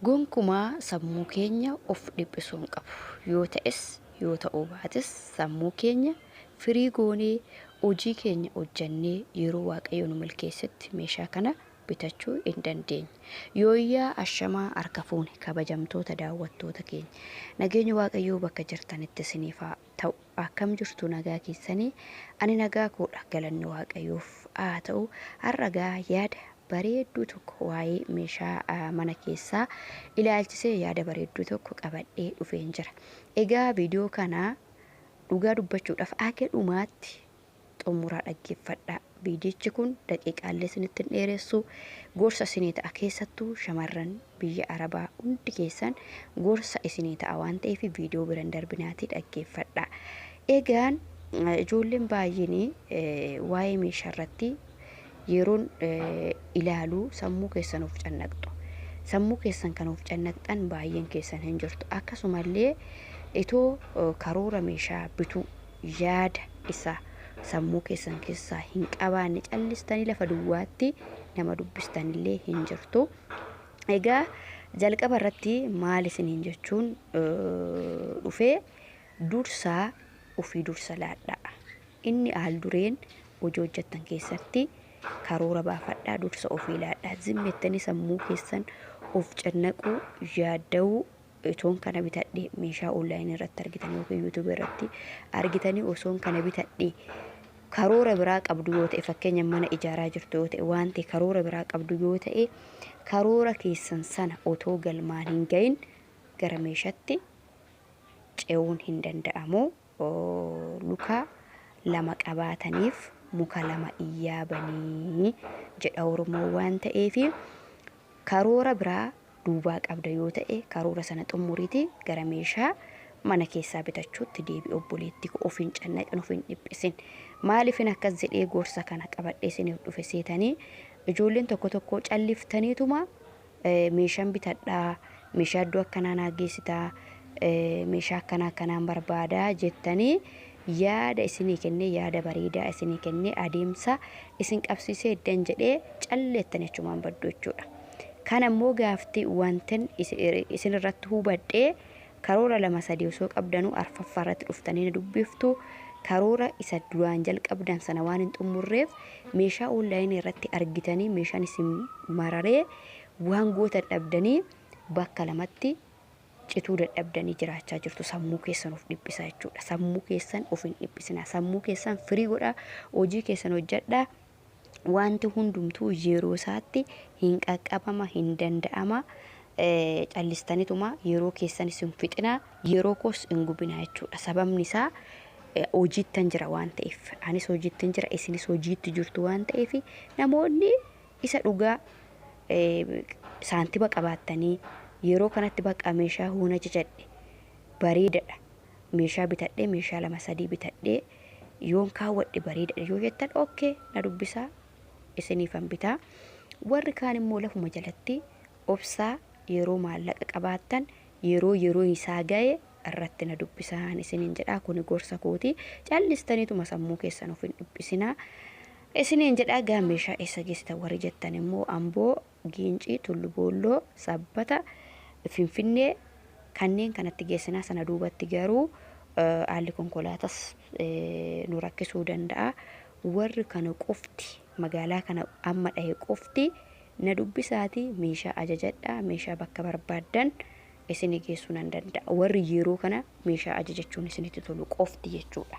gonkumaa sammuu keenya of dhiphisuu hin qabu. Yoo ta'es yoo ta'uu baates sammuu keenya firii goonee hojii keenya hojjannee yeroo waaqayyo nu milkeessetti meeshaa kana bitachuu hin dandeenye. Yooyyaa ashamaa harka fuune kabajamtoota daawwattoota keenya. Nageenya waaqayyoo bakka jirtanitti isiniif haa ta'u. Akkam jirtu nagaa keessanii? Ani nagaa koodha, galanni waaqayyoof haa ta'u. Har'agaa yaada bareedduu tokko waa'ee meeshaa mana keessaa ilaalchisee yaada bareedduu tokko qabadhee dhufeen jira. Egaa viidiyoo kana dhugaa dubbachuudhaaf akka dhumaatti xumuraa dhaggeeffadhaa. Viidiyichi kun daqiiqaalee isinitti hin dheeressu. Gorsa isinii ta'a, keessattuu shamarran biyya Arabaa hundi keessan gorsa isinii ta'a waan ta'eef viidiyoo biraan darbinaatii dhaggeeffadhaa. Egaan ijoolleen baay'een waa'ee meeshaa irratti yeroon ilaaluu sammuu keessan of cannaqxu. Sammuu keessan kan of cannaqxan baay'een keessan hin jirtu. Akkasumallee itoo karoora meeshaa bituu yaada isaa sammuu keessan keessaa hin qabaanne callistanii lafa duwwaatti nama dubbistanillee hin jirtu. Egaa jalqaba irratti maal isiniin jechuun dhufee dursaa ofii dursa laadhaa. Inni haal dureen hojii hojjettan keessatti karoora baafadhaa, dursa ofii laadhaa. Zimmettanii sammuu keessan of cannaquu yaadda'uu itoon kana bitadhee meeshaa onlaayinii irratti argitanii yookiin yuutuubii irratti argitanii osoon kana bitadhee karoora biraa qabdu yoo ta'e, fakkeenya mana ijaaraa jirtu yoo ta'e, wanti karoora biraa qabdu yoo ta'e, karoora keessan sana otoo galmaan hin gahin gara meeshaatti ce'uun hin danda'amu. Luka lama qabaataniif muka lama iyyaabanii jedha Oromoo waan ta'eef karoora biraa duubaa qabda yoo ta'e, karoora sana xumuriiti gara meeshaa mana keessaa bitachuutti deebi. Obboleetti of hin cannaqin, of hin dhiphisin. Maaliifin akkas jedhee gorsa kana qabadhee isiniif dhufe seetanii ijoolleen tokko tokko calliftaniituma meeshaan bitadhaa, meeshaa iddoo akkanaa naageessitaa, meeshaa akkanaan barbaadaa jettanii yaada isinii kennee, yaada bareedaa isinii kennee adeemsa isin qabsiisee eddan jedhee calleettan jechumaan baddu jechuudha. Kana immoo gaaftii wantin isin irratti hubadhee karoora lama sadii osoo qabdanuu arfaffaa irratti dhuftanii dubbiftu. Karoora isa duraan jalqabdan sana waan hin xumurreef meeshaa onlaayinii irratti argitanii meeshaan isin mararee waan gootan dhabdanii bakka lamatti cituu dadhabdanii jiraachaa jirtu. Sammuu keessan of dhiphisaa jechuudha. Sammuu keessan of hin dhiphisinaa. Sammuu keessan firii godhaa. Hojii keessan hojjedhaa. Wanti hundumtuu yeroo isaatti hin qaqqabama, hin danda'ama. Callistanituma yeroo keessan isin fixinaa, yeroo koos hin gubinaa jechuudha. Sababni isaa hojiittan jira waan ta'eef, anis hojiittan jira, isinis hojiitti jirtu waan ta'eef namoonni isa dhugaa saantiba qabaattanii yeroo kanatti bakka meeshaa huna jajadhe bareedadha, meeshaa bitadhee meeshaa lama sadii bitadhee yoon kaawwadhe bareedadha yoo jettan okay na dubbisaa, isiniifan bitaa. Warri kaan immoo lafuma jalatti obsaa yeroo maallaqa qabaattan yeroo isaa ga'e irratti na dubbisaan isiniin jedhaa. Kun gorsa kooti. Callistaniituma sammuu keessan of hin dhiphisinaa isiniin jedhaa. Gaa meeshaa eessa geessitan warri jettan immoo Amboo, Giincii, Tullu Boolloo, Sabbata, Finfinnee kanneen kanatti geessinaa. Sana duubatti garuu haalli konkolaatas nu rakkisuu danda'a. Warri kana qofti magaalaa kana amma dhahee qofti na dubbisaati meeshaa ajajadhaa. Meeshaa bakka barbaaddan isinii geessuu nan danda'a. Warri yeroo kana meeshaa ajajachuun isinitti tolu qofti jechuudha.